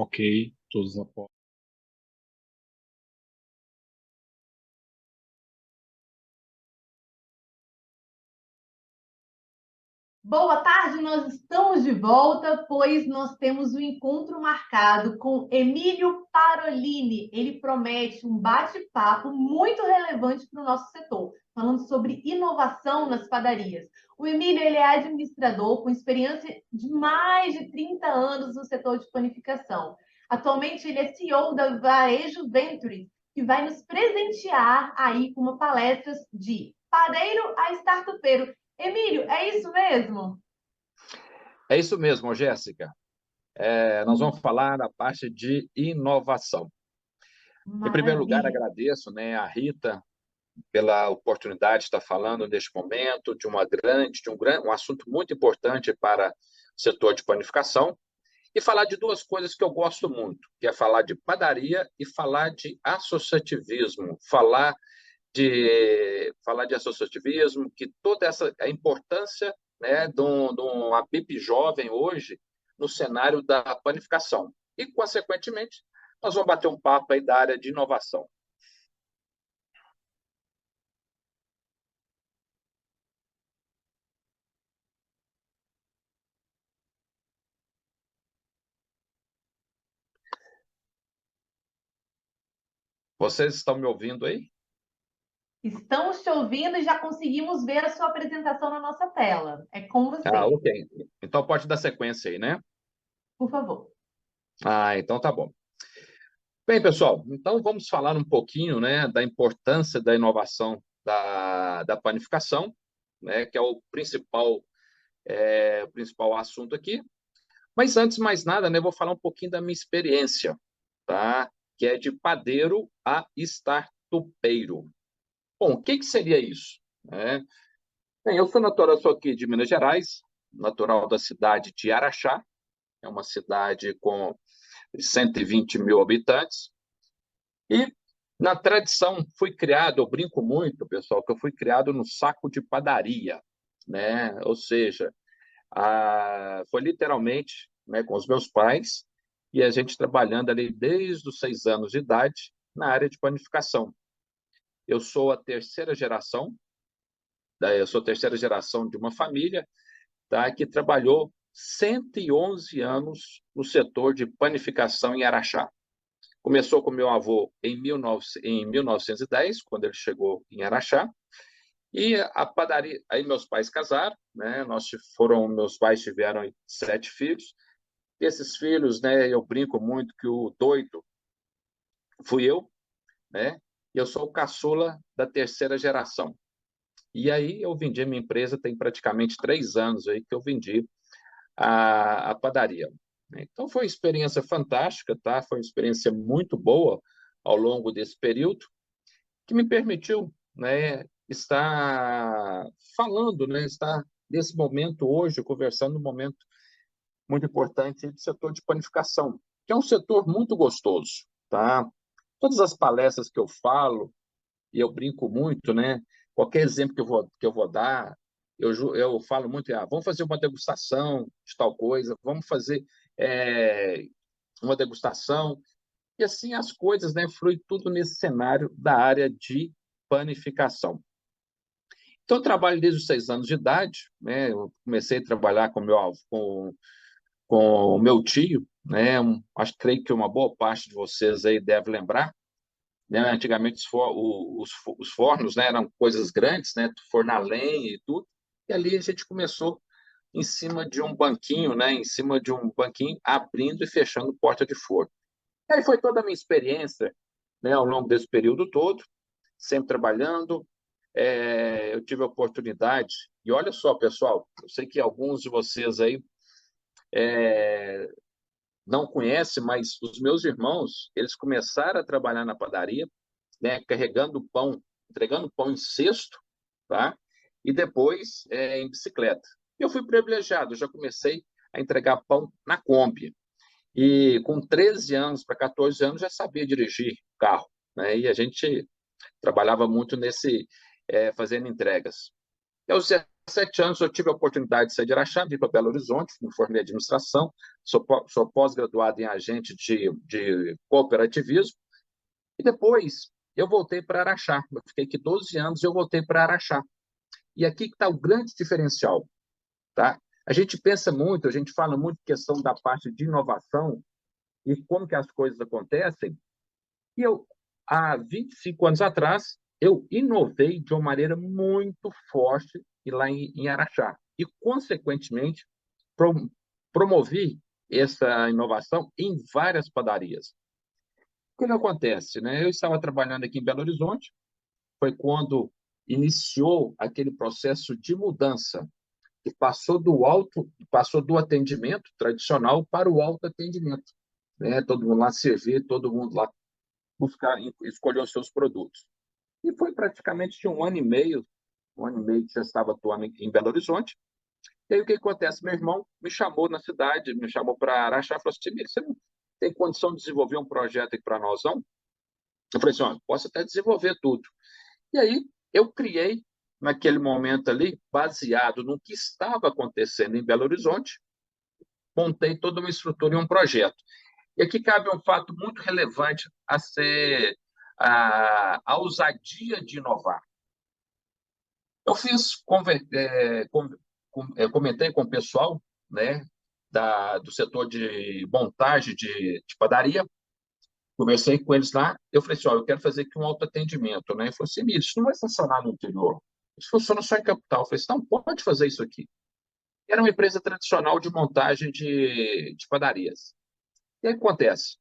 Ok, todos apostam. Boa tarde, nós estamos de volta, pois nós temos um encontro marcado com Emílio Parolini. Ele promete um bate-papo muito relevante para o nosso setor, falando sobre inovação nas padarias. O Emílio ele é administrador com experiência de mais de 30 anos no setor de panificação. Atualmente, ele é CEO da Varejo Ventures, que vai nos presentear aí com uma palestra de padeiro a startupeiro. Emílio, é isso mesmo? É isso mesmo, Jéssica. Nós vamos falar da parte de inovação. Em primeiro lugar, Maravilha. agradeço, né, a Rita pela oportunidade de estar falando neste momento de um assunto muito importante para o setor de panificação e falar de duas coisas que eu gosto muito, que é falar de padaria e falar de associativismo, falar de associativismo, que toda essa a importância, né, de um ABIP jovem hoje no cenário da panificação. E, consequentemente, nós vamos bater um papo aí da área de inovação. Vocês estão me ouvindo aí? Estamos te ouvindo e já conseguimos ver a sua apresentação na nossa tela. É com Ah, você, ok. Então pode dar sequência aí, né? por favor. Ah, então tá bom. Bem, pessoal, então vamos falar um pouquinho, né, da importância da inovação da panificação, né, que é o principal assunto aqui. Mas antes de mais nada, né, eu vou falar um pouquinho da minha experiência, tá? Que é de padeiro a startupeiro. Bom, o que que seria isso? Bem, eu sou aqui de Minas Gerais, natural da cidade de Araxá, é uma cidade com 120 mil habitantes, e na tradição fui criado, eu brinco muito, pessoal, que eu fui criado no saco de padaria, né? Ou seja, foi literalmente, né, com os meus pais e a gente trabalhando ali desde os 6 anos de idade na área de panificação. Eu sou a terceira geração, eu sou a terceira geração de uma família, tá, que trabalhou 111 anos no setor de panificação em Araxá. Começou com meu avô em 1910, quando ele chegou em Araxá, e a padaria, aí meus pais casaram, né? Meus pais tiveram 7 filhos. Esses filhos, né? Eu brinco muito que o doido fui eu, né? E eu sou o caçula da terceira geração. E aí eu vendi a minha empresa, tem praticamente 3 anos aí que eu vendi a padaria. Então foi uma experiência fantástica, tá? Foi uma experiência muito boa ao longo desse período, que me permitiu, né, estar falando, né, estar nesse momento hoje, conversando num momento muito importante do setor de panificação, que é um setor muito gostoso, tá? Todas as palestras que eu falo, e eu brinco muito, né? Qualquer exemplo que eu vou dar, eu falo muito, vamos fazer uma degustação de tal coisa, vamos fazer é, uma degustação, e assim as coisas, né? Flui tudo nesse cenário da área de panificação. Então, eu trabalho desde os 6 anos de idade, né? Eu comecei a trabalhar com o meu tio, né? Creio que uma boa parte de vocês aí deve lembrar, né? Antigamente os fornos, né, eram coisas grandes, né? Forno a lenha e tudo. E ali a gente começou em cima de um banquinho, né? Em cima de um banquinho, abrindo e fechando porta de forno. E aí foi toda a minha experiência, né? Ao longo desse período todo, sempre trabalhando. Eu tive a oportunidade, e olha só, pessoal, eu sei que alguns de vocês aí não conhecem, mas os meus irmãos, eles começaram a trabalhar na padaria, né, carregando pão, entregando pão em cesto, tá? E depois em bicicleta. Eu fui privilegiado, eu já comecei a entregar pão na Kombi. E com 13 anos para 14 anos já sabia dirigir carro, né? E a gente trabalhava muito fazendo entregas. E aos 7 anos eu tive a oportunidade de sair de Araxá, vir para Belo Horizonte, me formei em administração, sou pós-graduado em agente de cooperativismo, e depois eu voltei para Araxá. Eu fiquei aqui 12 anos e eu voltei para Araxá. E aqui que está o grande diferencial, tá? A gente pensa muito, a gente fala muito questão da parte de inovação e como que as coisas acontecem. E eu, há 25 anos atrás, eu inovei de uma maneira muito forte lá em Araxá. E, consequentemente, promovi essa inovação em várias padarias. O que acontece, né? Eu estava trabalhando aqui em Belo Horizonte, foi quando iniciou aquele processo de mudança, que passou do atendimento tradicional para o autoatendimento, né? Todo mundo lá servir, todo mundo lá buscar escolher os seus produtos. E foi praticamente de um ano e meio que já estava atuando em Belo Horizonte. E aí o que acontece? Meu irmão me chamou na cidade, me chamou para Araxá, falou assim: você não tem condição de desenvolver um projeto aqui para nós, não? Eu falei assim: ó, posso até desenvolver tudo. E aí eu criei, naquele momento ali, baseado no que estava acontecendo em Belo Horizonte, montei toda uma estrutura e um projeto. E aqui cabe um fato muito relevante a ser a ousadia de inovar. Eu comentei com o pessoal, né, do setor de montagem de padaria, conversei com eles lá, eu falei assim: ó, eu quero fazer aqui um autoatendimento, né? Ele falou assim: isso não vai funcionar no interior, isso funciona só em capital. Eu falei assim: não, pode fazer isso aqui. Era uma empresa tradicional de montagem de padarias. E aí o que acontece?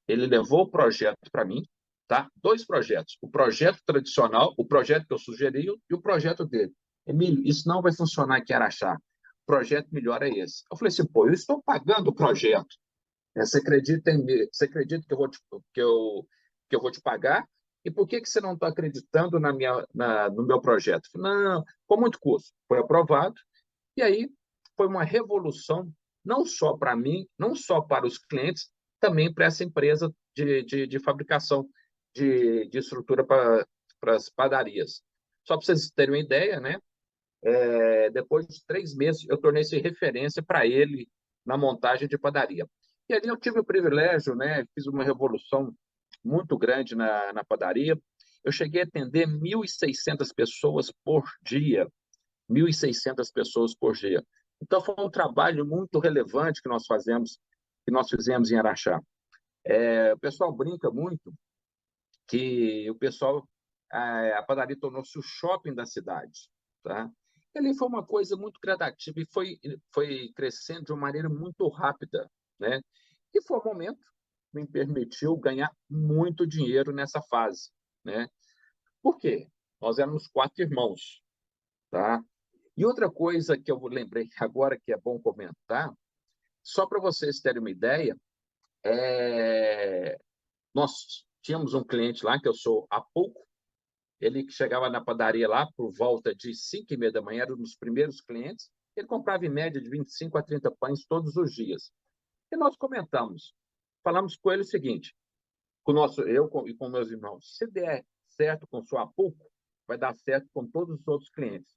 Ele levou o projeto para mim, tá? 2 projetos. O projeto tradicional, o projeto que eu sugeri e o projeto dele. Emílio, isso não vai funcionar aqui em Araxá. O projeto melhor é esse. Eu falei assim: pô, eu estou pagando o projeto. Você acredita que eu vou te pagar? E por que você não está acreditando no meu projeto? Eu falei: não, com muito custo. Foi aprovado. E aí foi uma revolução, não só para mim, não só para os clientes, também para essa empresa de fabricação de estrutura para as padarias. Só para vocês terem uma ideia, né? Depois de 3 meses, eu tornei-se referência para ele na montagem de padaria. E ali eu tive o privilégio, né? Fiz uma revolução muito grande na padaria. Eu cheguei a atender 1.600 pessoas por dia. 1.600 pessoas por dia. Então, foi um trabalho muito relevante que nós fizemos em Araxá. O pessoal brinca muito que a padaria tornou-se o shopping da cidade, tá? E ali foi uma coisa muito gradativa e foi crescendo de uma maneira muito rápida, né? E foi um momento que me permitiu ganhar muito dinheiro nessa fase, né? Por quê? Nós éramos 4 irmãos, tá? E outra coisa que eu lembrei agora que é bom comentar, só para vocês terem uma ideia, nós tínhamos um cliente lá, que eu sou há pouco, ele que chegava na padaria lá por volta de 5h30 da manhã, era um dos primeiros clientes, ele comprava em média de 25 a 30 pães todos os dias. E nós falamos com ele o seguinte, e com meus irmãos: se der certo com o seu Apuco, vai dar certo com todos os outros clientes.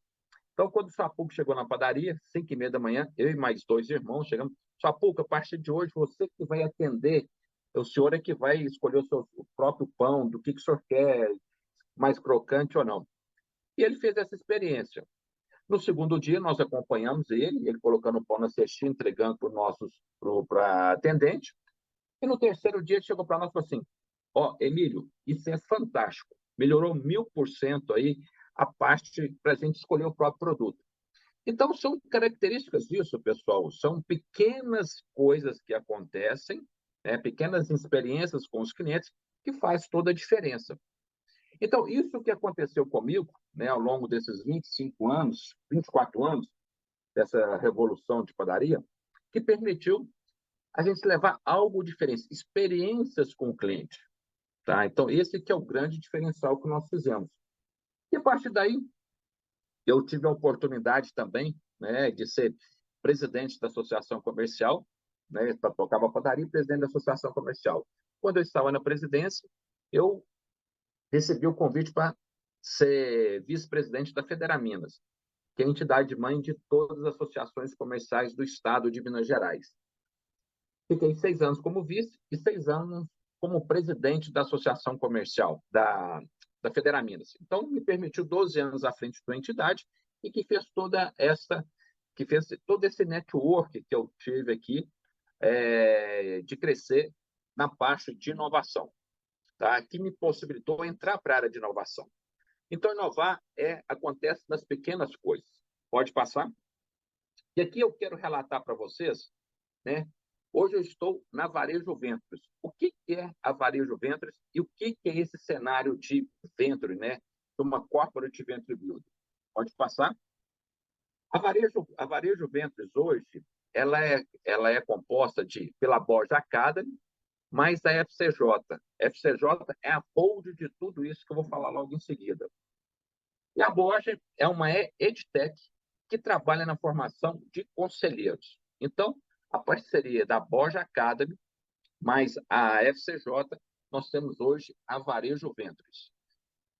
Então, quando o Sapuco chegou na padaria, 5h30 da manhã, eu e mais 2 irmãos chegamos: Sapuco, a partir de hoje, você que vai atender, o senhor é que vai escolher o próprio pão, do que o senhor quer, mais crocante ou não. E ele fez essa experiência. No segundo dia, nós acompanhamos ele colocando o pão na cestinha, entregando para atendente. E no terceiro dia, ele chegou para nós e falou assim: ó, Emílio, isso é fantástico. Melhorou 1000% aí a parte para a gente escolher o próprio produto. Então, são características disso, pessoal. São pequenas coisas que acontecem, né? Pequenas experiências com os clientes que faz toda a diferença. Então, isso que aconteceu comigo, né, ao longo desses 25 anos, 24 anos, dessa revolução de padaria, que permitiu a gente levar algo diferente, experiências com o cliente. Tá? Então, esse que é o grande diferencial que nós fizemos. E a partir daí, eu tive a oportunidade também, né, de ser presidente da associação comercial, né, tocava padaria e presidente da associação comercial. Quando eu estava na presidência, eu recebi o convite para ser vice-presidente da Federaminas, que é a entidade mãe de todas as associações comerciais do estado de Minas Gerais. Fiquei 6 anos como vice e 6 anos como presidente da associação comercial da Federaminas. Então, me permitiu 12 anos à frente da entidade e que fez todo esse network que eu tive aqui de crescer na parte de inovação, tá? Que me possibilitou entrar para a área de inovação. Então, inovar acontece nas pequenas coisas. Pode passar? E aqui eu quero relatar para vocês, né? Hoje eu estou na Varejo Ventures. O que é a Varejo Ventures e o que é esse cenário de venture, né? De uma corporate venture building? Pode passar? A Varejo Ventures hoje, ela é composta pela Borja Academy, mais a FCJ. FCJ é a hold de tudo isso que eu vou falar logo em seguida. E a Borja é uma edtech que trabalha na formação de conselheiros. Então, a parceria da Borja Academy mais a FCJ, nós temos hoje a Varejo Ventures.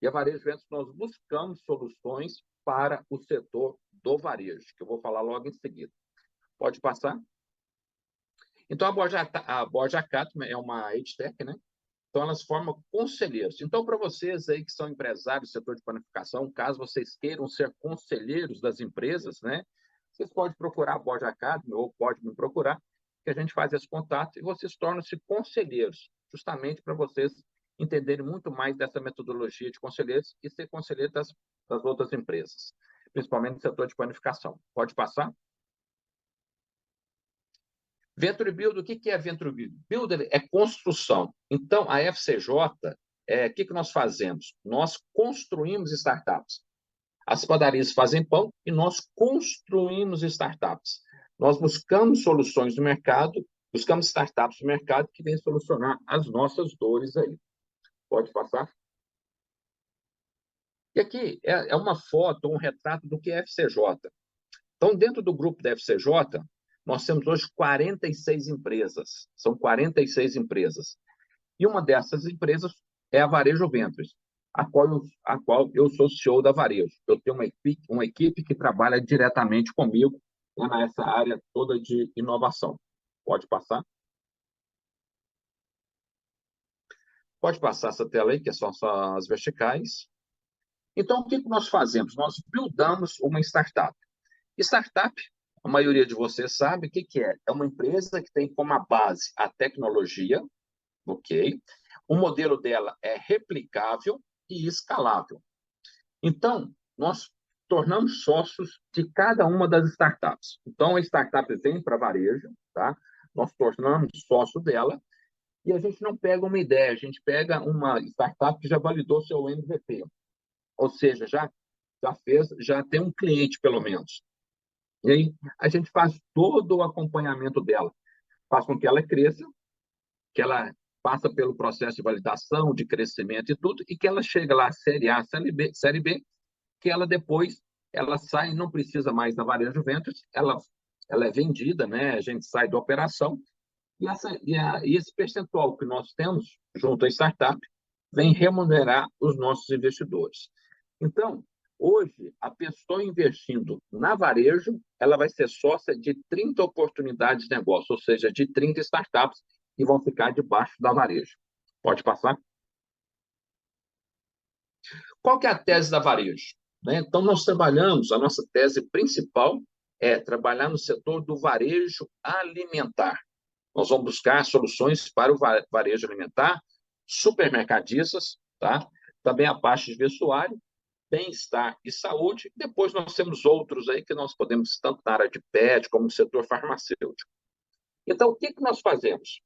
E a Varejo Ventures nós buscamos soluções para o setor do varejo, que eu vou falar logo em seguida. Pode passar? Então, a Borja Academy é uma edtech, né? Então, elas formam conselheiros. Então, para vocês aí que são empresários do setor de panificação, caso vocês queiram ser conselheiros das empresas, né? Vocês podem procurar a Borja Academy ou podem me procurar, que a gente faz esse contato e vocês tornam-se conselheiros, justamente para vocês entenderem muito mais dessa metodologia de conselheiros e ser conselheiro das outras empresas, principalmente no setor de panificação. Pode passar? Venture Builder, o que é Venture Builder? Builder é construção. Então, a FCJ, o que nós fazemos? Nós construímos startups. As padarias fazem pão e nós construímos startups. Nós buscamos soluções no mercado, buscamos startups no mercado que vêm solucionar as nossas dores aí. Pode passar? E aqui é uma foto, um retrato do que é a FCJ. Então, dentro do grupo da FCJ, nós temos hoje 46 empresas. São 46 empresas. E uma dessas empresas é a Varejo Ventures, a qual eu sou CEO da Varejo. Eu tenho uma equipe que trabalha diretamente comigo nessa área toda de inovação. Pode passar? Pode passar essa tela aí, que são só as verticais. Então, o que nós fazemos? Nós buildamos uma startup. Startup, a maioria de vocês sabe o que é. É uma empresa que tem como base a tecnologia, ok? O modelo dela é replicável e escalável. Então, nós tornamos sócios de cada uma das startups. Então, a startup vem para varejo, tá? Nós tornamos sócio dela e a gente não pega uma ideia, a gente pega uma startup que já validou seu MVP. Ou seja, já tem um cliente, pelo menos. E aí, a gente faz todo o acompanhamento dela, faz com que ela cresça, que ela passa pelo processo de validação, de crescimento e tudo, e que ela chega lá, série A, série B, que ela depois ela sai, não precisa mais da Varejo Ventures, ela é vendida, né? A gente sai da operação, e esse percentual que nós temos junto à startup vem remunerar os nossos investidores. Então, hoje, a pessoa investindo na varejo, ela vai ser sócia de 30 oportunidades de negócio, ou seja, de 30 startups que vão ficar debaixo da varejo. Pode passar? Qual que é a tese da varejo? Né? Então, nós trabalhamos, a nossa tese principal é trabalhar no setor do varejo alimentar. Nós vamos buscar soluções para o varejo alimentar, supermercadistas, tá? Também a parte de vestuário, bem-estar e saúde. Depois nós temos outros aí que nós podemos, tanto na área de pet como no setor farmacêutico. Então, o que nós fazemos?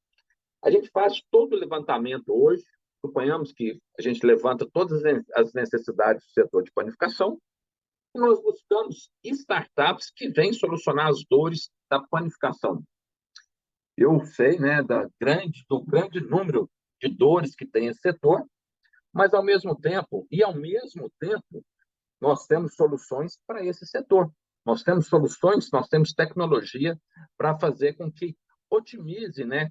A gente faz todo o levantamento hoje, suponhamos que a gente levanta todas as necessidades do setor de panificação, e nós buscamos startups que vêm solucionar as dores da panificação. Eu sei, né, do grande número de dores que tem esse setor, mas ao mesmo tempo, nós temos soluções para esse setor. Nós temos soluções, nós temos tecnologia para fazer com que otimize, né,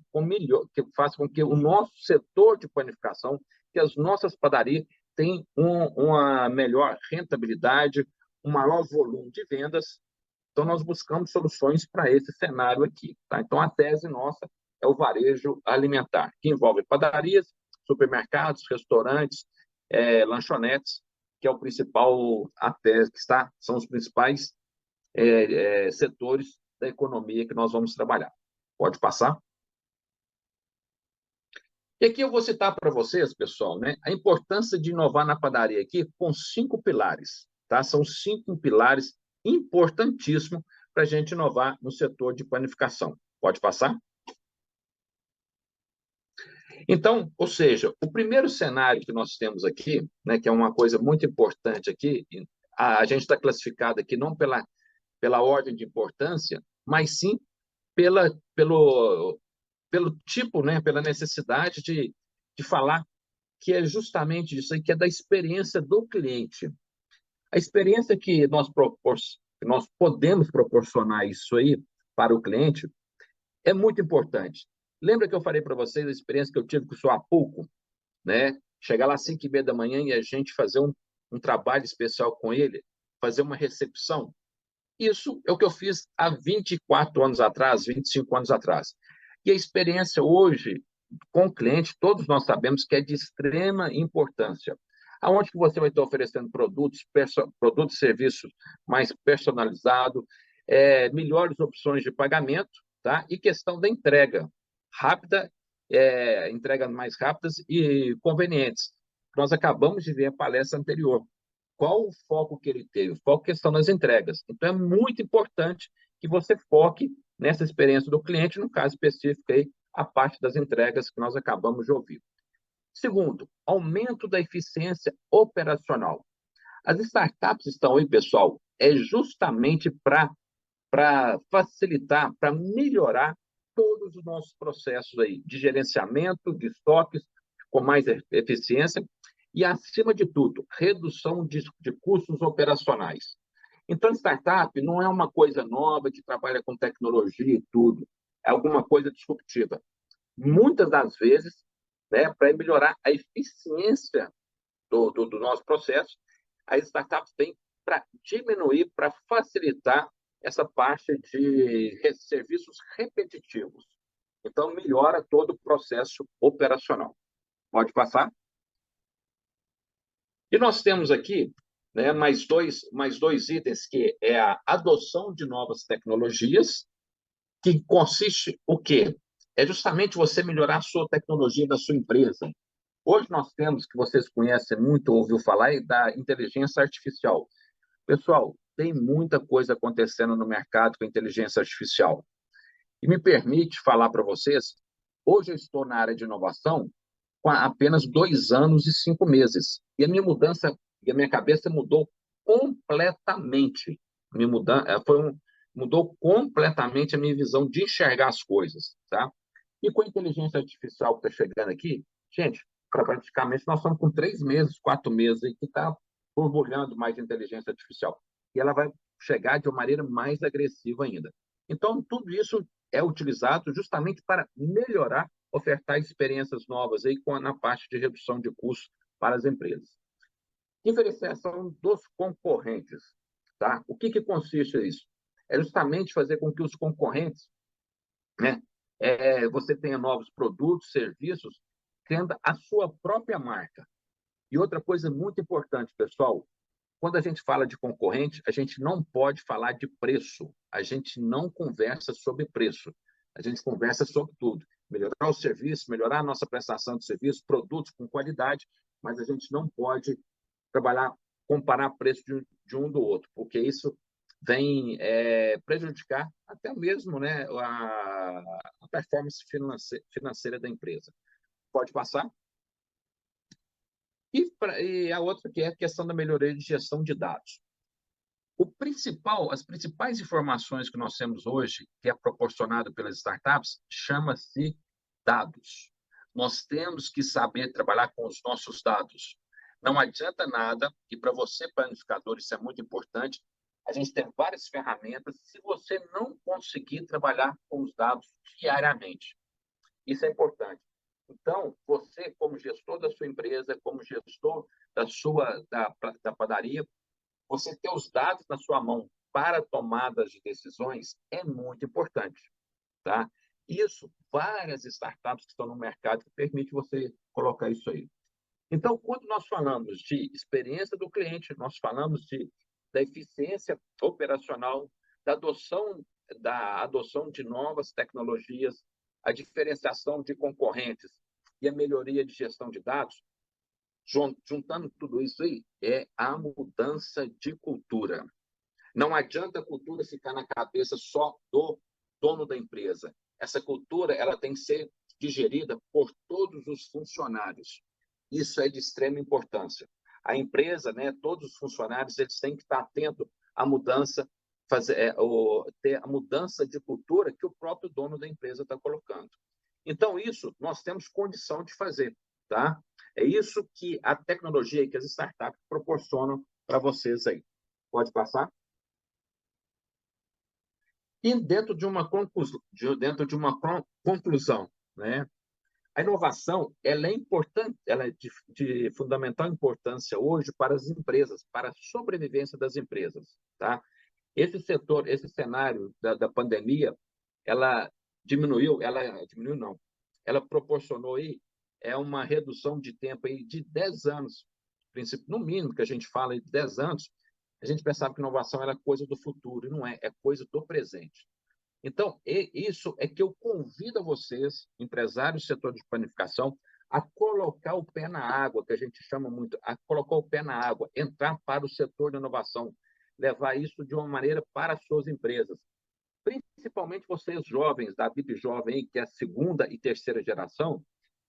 que faça com que o nosso setor de panificação, que as nossas padarias tem uma melhor rentabilidade, um maior volume de vendas. Então, nós buscamos soluções para esse cenário aqui. Tá? Então, a tese nossa é o varejo alimentar, que envolve padarias, supermercados, restaurantes, lanchonetes, que é o principal, a tese que está, são os principais setores da economia que nós vamos trabalhar. Pode passar? E aqui eu vou citar para vocês, pessoal, né, a importância de inovar na padaria aqui com 5 pilares. Tá? São 5 pilares importantíssimos para a gente inovar no setor de panificação. Pode passar? Então, ou seja, o primeiro cenário que nós temos aqui, né, que é uma coisa muito importante aqui, a gente está classificado aqui não pela ordem de importância, mas sim pelo tipo, né, pela necessidade de falar que é justamente isso aí, que é da experiência do cliente. A experiência que nós podemos proporcionar isso aí para o cliente é muito importante. Lembra que eu falei para vocês a experiência que eu tive com o seu Apulco, né? Chegar lá às 5h30 da manhã e a gente fazer um trabalho especial com ele, fazer uma recepção. Isso é o que eu fiz há 24 anos atrás, 25 anos atrás. E a experiência hoje com o cliente, todos nós sabemos que é de extrema importância. Aonde que você vai estar oferecendo produtos e serviços mais personalizados, melhores opções de pagamento, tá? E questão da entrega rápida, entregas mais rápidas e convenientes. Nós acabamos de ver a palestra anterior. Qual o foco que ele teve? O foco questão das entregas. Então, é muito importante que você foque nessa experiência do cliente, no caso específico aí, a parte das entregas que nós acabamos de ouvir. Segundo, aumento da eficiência operacional. As startups estão aí, pessoal, justamente para facilitar, para melhorar todos os nossos processos aí de gerenciamento de estoques com mais eficiência e, acima de tudo, redução de custos operacionais. Então, startup não é uma coisa nova que trabalha com tecnologia e tudo, é alguma coisa disruptiva. Muitas das vezes, né, para melhorar a eficiência do nosso processo, as startups têm para diminuir, para facilitar essa parte de serviços repetitivos. Então, melhora todo o processo operacional. Pode passar? E nós temos aqui, né, mais dois itens, que é a adoção de novas tecnologias, que consiste o quê? É justamente você melhorar a sua tecnologia da sua empresa. Hoje nós temos, que vocês conhecem muito, ouviu falar, da inteligência artificial. Pessoal, tem muita coisa acontecendo no mercado com inteligência artificial. E me permite falar para vocês, hoje eu estou na área de inovação com apenas 2 anos e 5 meses. E a minha mudança, e a minha cabeça mudou completamente. Mudou completamente a minha visão de enxergar as coisas, tá? E com a inteligência artificial que está chegando aqui, gente, praticamente nós estamos com 3 meses, 4 meses aí que está borbulhando mais inteligência artificial. E ela vai chegar de uma maneira mais agressiva ainda. Então, tudo isso é utilizado justamente para melhorar, ofertar experiências novas aí na parte de redução de custos para as empresas. Diferenciação dos concorrentes. Tá? O que consiste isso? É justamente fazer com que os concorrentes, né, você tenha novos produtos, serviços, tendo a sua própria marca. E outra coisa muito importante, pessoal, quando a gente fala de concorrente, a gente não pode falar de preço. A gente não conversa sobre preço. A gente conversa sobre tudo. Melhorar o serviço, melhorar a nossa prestação de serviço, produtos com qualidade, mas a gente não pode comparar preço de um do outro, porque isso vem prejudicar até mesmo, né, a performance financeira da empresa. Pode passar? E a outra que é a questão da melhoria de gestão de dados. As principais informações que nós temos hoje, que é proporcionado pelas startups, chama-se dados. Nós temos que saber trabalhar com os nossos dados. Não adianta nada, e para você, planificador, isso é muito importante, a gente tem várias ferramentas, se você não conseguir trabalhar com os dados diariamente. Isso é importante. Então, você, como gestor da sua empresa, como gestor da padaria, você ter os dados na sua mão para tomadas de decisões é muito importante, tá? Isso, várias startups que estão no mercado que permite você colocar isso aí. Então, quando nós falamos de experiência do cliente, nós falamos da eficiência operacional, da adoção de novas tecnologias, a diferenciação de concorrentes e a melhoria de gestão de dados, juntando tudo isso aí, é a mudança de cultura. Não adianta a cultura ficar na cabeça só do dono da empresa. Essa cultura ela tem que ser digerida por todos os funcionários. Isso é de extrema importância. A empresa, né, todos os funcionários, eles têm que estar atentos à mudança, ter a mudança de cultura que o próprio dono da empresa está colocando. Então, isso nós temos condição de fazer, tá? É isso que a tecnologia e que as startups proporcionam para vocês aí. Pode passar? E dentro de uma conclusão, né? A inovação ela é importante, ela é de fundamental importância hoje para as empresas, para a sobrevivência das empresas, tá? Esse cenário da pandemia, ela diminuiu não, ela proporcionou aí uma redução de tempo aí de 10 anos, no mínimo que a gente fala de 10 anos, a gente pensava que inovação era coisa do futuro, e não é, é coisa do presente. Então, isso é que eu convido a vocês, empresários do setor de panificação, a colocar o pé na água, que a gente chama muito, a colocar o pé na água, entrar para o setor de inovação, levar isso de uma maneira para as suas empresas. Principalmente vocês jovens, da BIP Jovem, que é a segunda e terceira geração,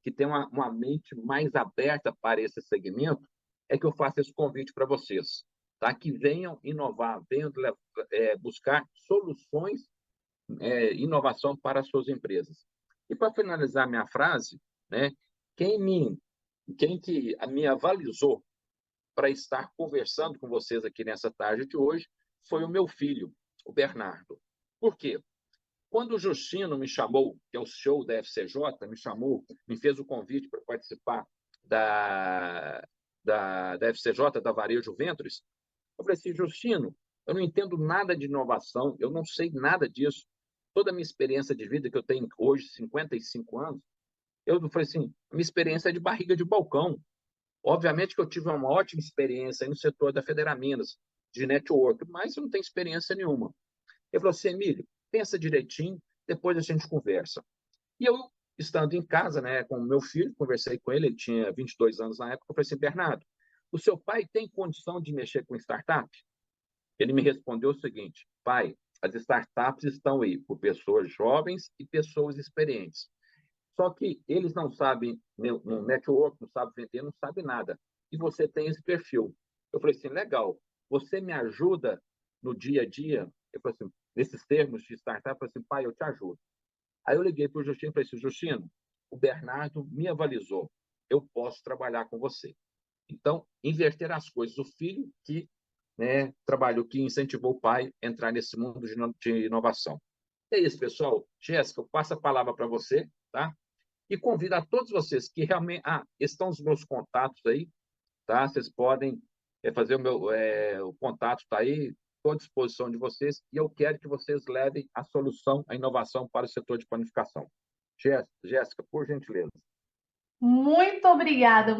que tem uma mente mais aberta para esse segmento, é que eu faço esse convite para vocês, tá? Que venham inovar, venham buscar soluções inovação para as suas empresas. E para finalizar minha frase, né, quem que me avalizou para estar conversando com vocês aqui nessa tarde de hoje foi o meu filho, o Bernardo. Por quê? Quando o Justino me chamou, que é o CEO da FCJ, me fez o convite para participar da FCJ, da Varejo Ventures, eu falei assim, Justino, eu não entendo nada de inovação, eu não sei nada disso. Toda a minha experiência de vida, que eu tenho hoje 55 anos, eu falei assim, minha experiência é de barriga de balcão. Obviamente que eu tive uma ótima experiência no setor da Federaminas, de network, mas eu não tenho experiência nenhuma. Ele falou assim, Emílio, pensa direitinho, depois a gente conversa. E eu, estando em casa, né, com o meu filho, conversei com ele, ele tinha 22 anos na época, eu falei assim, Bernardo, o seu pai tem condição de mexer com startup? Ele me respondeu o seguinte, pai, as startups estão aí por pessoas jovens e pessoas experientes. Só que eles não sabem no network, não sabem vender, não sabem nada. E você tem esse perfil. Eu falei assim, legal, você me ajuda no dia a dia? Eu falei assim, nesses termos de startup, eu falei assim, pai, eu te ajudo. Aí eu liguei para o Justino e falei assim, Justino, o Bernardo me avalizou, eu posso trabalhar com você. Então, inverter as coisas. O filho que, né, trabalhou, que incentivou o pai a entrar nesse mundo de inovação. É isso, pessoal. Jéssica, eu passo a palavra para você, tá? E convido a todos vocês que realmente... estão os meus contatos aí, tá? Vocês podem fazer o contato está aí, estou à disposição de vocês, e eu quero que vocês levem a solução, a inovação para o setor de panificação. Jéssica, por gentileza. Muito obrigada,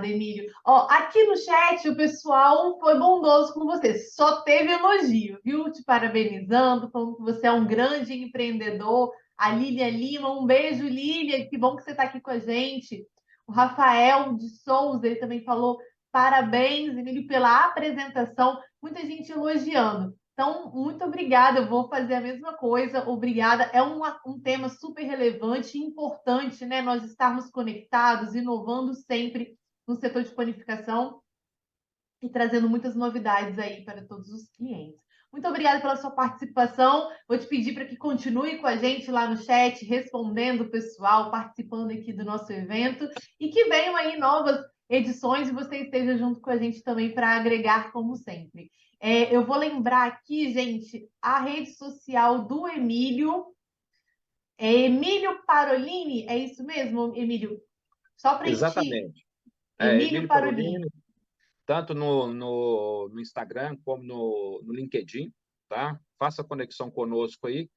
Emílio. Ó, aqui no chat o pessoal foi bondoso com você, só teve elogio, viu? Te parabenizando, falando que você é um grande empreendedor. A Lília Lima, um beijo, Lília, que bom que você está aqui com a gente. O Rafael de Souza, ele também falou parabéns, Emílio, pela apresentação. Muita gente elogiando. Então, muito obrigada. Eu vou fazer a mesma coisa. Obrigada. É um tema super relevante e importante, né? Nós estarmos conectados, inovando sempre no setor de panificação e trazendo muitas novidades aí para todos os clientes. Muito obrigada pela sua participação. Vou te pedir para que continue com a gente lá no chat, respondendo o pessoal, participando aqui do nosso evento e que venham aí novas edições e você esteja junto com a gente também para agregar, como sempre. Eu vou lembrar aqui, gente, a rede social do Emílio É Emílio Parolini, é isso mesmo, Emílio? Só para a gente. Exatamente. Emílio Emílio Parolini, Parolini. tanto no Instagram como no LinkedIn, tá? Faça conexão conosco aí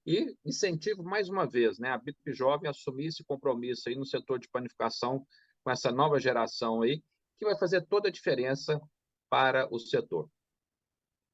e incentivo mais uma vez, né, a BIP Jovem a assumir esse compromisso aí no setor de panificação com essa nova geração aí, que vai fazer toda a diferença para o setor.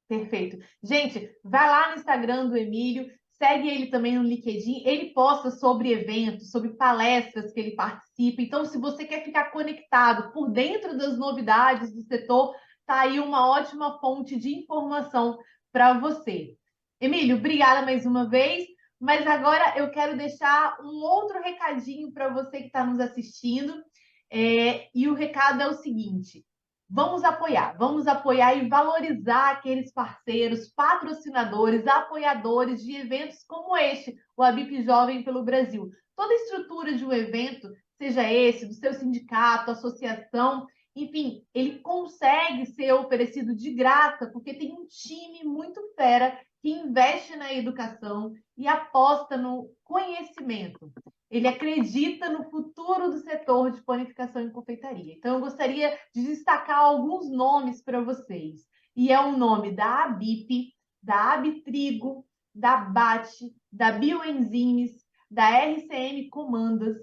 Perfeito. Gente, vai lá no Instagram do Emílio, segue ele também no LinkedIn. Ele posta sobre eventos, sobre palestras que ele participa. Então, se você quer ficar conectado por dentro das novidades do setor, tá aí uma ótima fonte de informação para você. Emílio, obrigada mais uma vez. Mas agora eu quero deixar um outro recadinho para você que está nos assistindo. E o recado é o seguinte: vamos apoiar e valorizar aqueles parceiros, patrocinadores, apoiadores de eventos como este, o ABIP Jovem pelo Brasil. Toda a estrutura de um evento, seja esse, do seu sindicato, associação, enfim, ele consegue ser oferecido de graça, porque tem um time muito fera que investe na educação e aposta no conhecimento. Ele acredita no futuro do setor de panificação e confeitaria. Então, eu gostaria de destacar alguns nomes para vocês. E é o nome da ABIP, da Abitrigo, da BAT, da Bioenzimes, da RCM Comandas,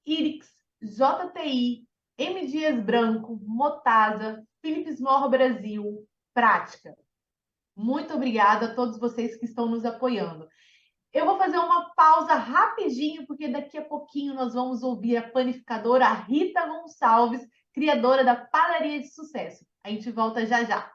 IRIX, JTI, M. Dias Branco, Motasa, Philips Morro Brasil, Prática. Muito obrigada a todos vocês que estão nos apoiando. Eu vou fazer uma pausa rapidinho, porque daqui a pouquinho nós vamos ouvir a panificadora Rita Gonçalves, criadora da Padaria de Sucesso. A gente volta já já.